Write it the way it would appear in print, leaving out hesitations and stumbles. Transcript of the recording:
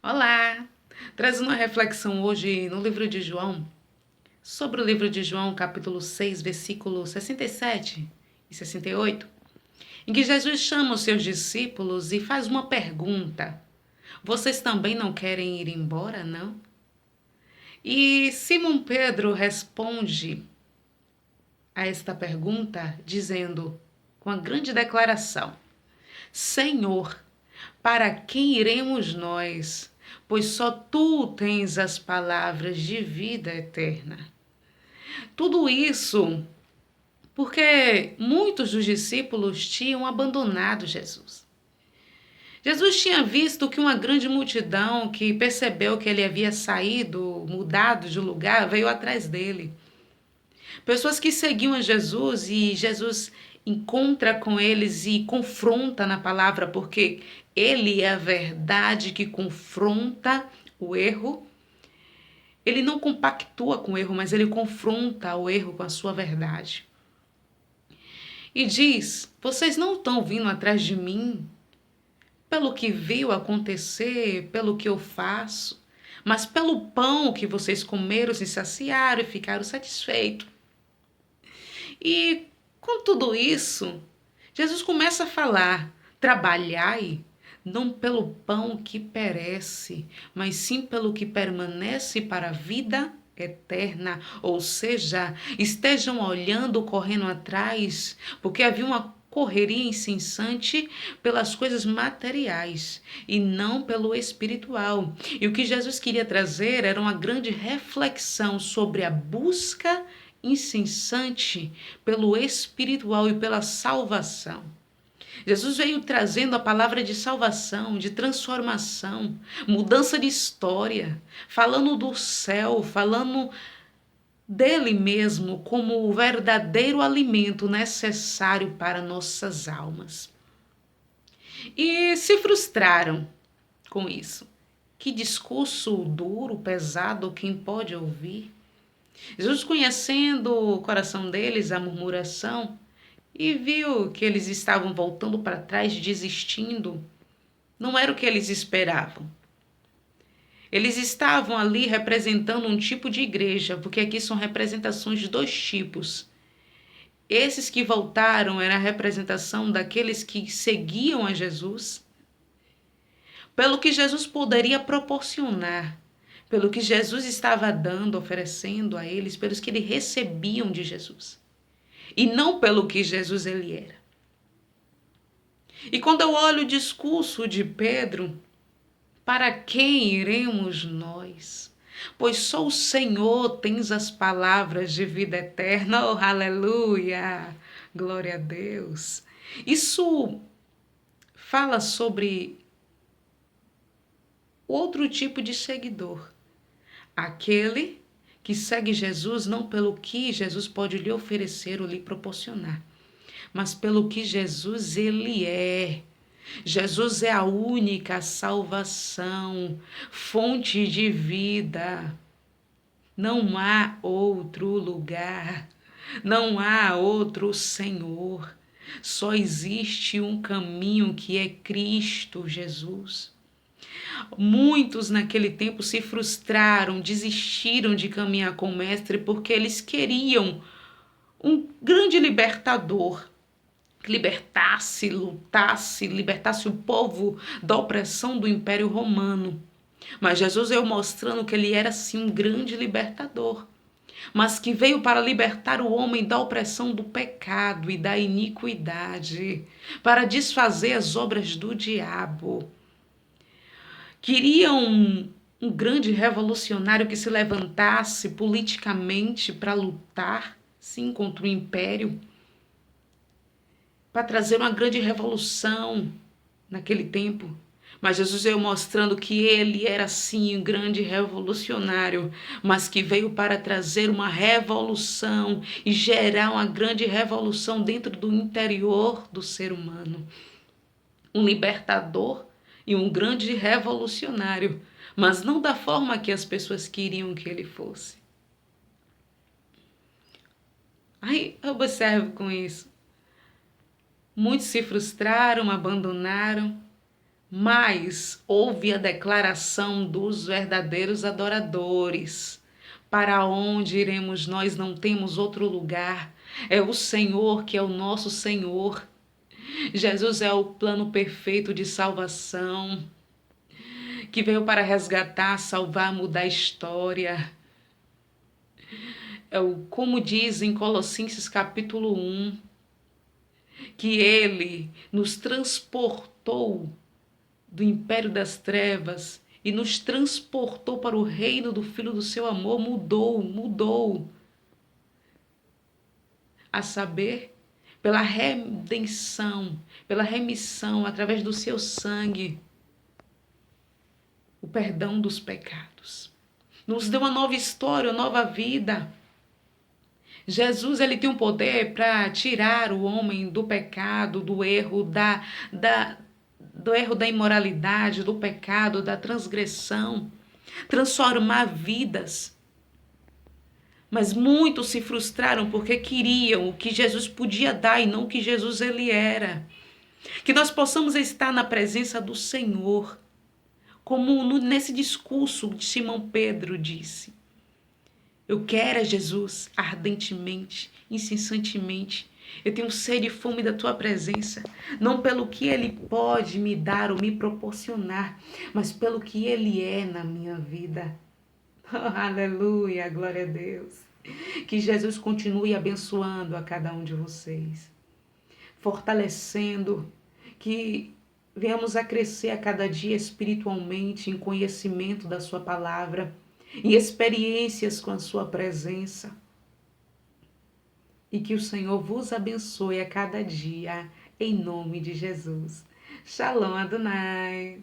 Olá! Trazendo uma reflexão hoje no livro de João, sobre o livro de João, capítulo 6, versículos 67 e 68, em que Jesus chama os seus discípulos e faz uma pergunta: Vocês também não querem ir embora, não? E Simão Pedro responde a esta pergunta dizendo, com a grande declaração: Senhor, para quem iremos nós? Pois só tu tens as palavras de vida eterna. Tudo isso porque muitos dos discípulos tinham abandonado Jesus. Jesus tinha visto que uma grande multidão que percebeu que ele havia saído, mudado de lugar, veio atrás dele. Pessoas que seguiam a Jesus e Jesus encontra com eles e confronta na palavra, porque ele é a verdade que confronta o erro. Ele não compactua com o erro, mas ele confronta o erro com a sua verdade. E diz: Vocês não estão vindo atrás de mim pelo que viu acontecer, pelo que eu faço, mas pelo pão que vocês comeram, se saciaram e ficaram satisfeitos. E com tudo isso, Jesus começa a falar: trabalhai não pelo pão que perece, mas sim pelo que permanece para a vida eterna. Ou seja, estejam olhando, correndo atrás, porque havia uma correria incessante pelas coisas materiais e não pelo espiritual. E o que Jesus queria trazer era uma grande reflexão sobre a busca incessante pelo espiritual e pela salvação. Jesus veio trazendo a palavra de salvação, de transformação, mudança de história, falando do céu, falando dele mesmo como o verdadeiro alimento necessário para nossas almas. E se frustraram com isso. Que discurso duro, pesado, quem pode ouvir? Jesus, conhecendo o coração deles, a murmuração, e viu que eles estavam voltando para trás, desistindo, não era o que eles esperavam. Eles estavam ali representando um tipo de igreja, porque aqui são representações de dois tipos. Esses que voltaram era a representação daqueles que seguiam a Jesus, pelo que Jesus poderia proporcionar, pelo que Jesus estava dando, oferecendo a eles, pelos que eles recebiam de Jesus, e não pelo que Jesus ele era. E quando eu olho o discurso de Pedro, para quem iremos nós? Pois só o Senhor tens as palavras de vida eterna. Oh, aleluia! Glória a Deus. Isso fala sobre outro tipo de seguidor. Aquele que segue Jesus não pelo que Jesus pode lhe oferecer ou lhe proporcionar, mas pelo que Jesus ele é. Jesus é a única salvação, fonte de vida. Não há outro lugar, não há outro Senhor. Só existe um caminho que é Cristo Jesus. Muitos naquele tempo se frustraram, desistiram de caminhar com o Mestre porque eles queriam um grande libertador que libertasse, lutasse, libertasse o povo da opressão do Império Romano. Mas Jesus veio mostrando que ele era sim um grande libertador, mas que veio para libertar o homem da opressão do pecado e da iniquidade, para desfazer as obras do diabo. Queriam um grande revolucionário que se levantasse politicamente para lutar, sim, contra o império, para trazer uma grande revolução naquele tempo. Mas Jesus veio mostrando que ele era sim um grande revolucionário, mas que veio para trazer uma revolução e gerar uma grande revolução dentro do interior do ser humano. Um libertador e um grande revolucionário, mas não da forma que as pessoas queriam que ele fosse. Aí eu observo com isso. Muitos se frustraram, abandonaram, Mas houve a declaração dos verdadeiros adoradores. Para onde iremos nós? Não temos outro lugar. É o Senhor que é o nosso Senhor. Jesus é o plano perfeito de salvação, que veio para resgatar, salvar, mudar a história. Como diz em Colossenses capítulo 1, que ele nos transportou do império das trevas e nos transportou para o reino do Filho do seu amor, mudou. A saber, pela redenção, pela remissão através do seu sangue, o perdão dos pecados. Nos deu uma nova história, uma nova vida. Jesus, ele tem um poder para tirar o homem do pecado, do erro, do erro da imoralidade, do pecado, da transgressão, transformar vidas. Mas muitos se frustraram porque queriam o que Jesus podia dar e não o que Jesus ele era. Que nós possamos estar na presença do Senhor, como nesse discurso de Simão Pedro disse. Eu quero, Jesus, ardentemente, incessantemente. Eu tenho sede e fome da tua presença, não pelo que ele pode me dar ou me proporcionar, mas pelo que ele é na minha vida. Oh, aleluia, glória a Deus. Que Jesus continue abençoando a cada um de vocês, fortalecendo, que venhamos a crescer a cada dia espiritualmente em conhecimento da sua palavra, em experiências com a sua presença. E que o Senhor vos abençoe a cada dia, em nome de Jesus. Shalom Adonai.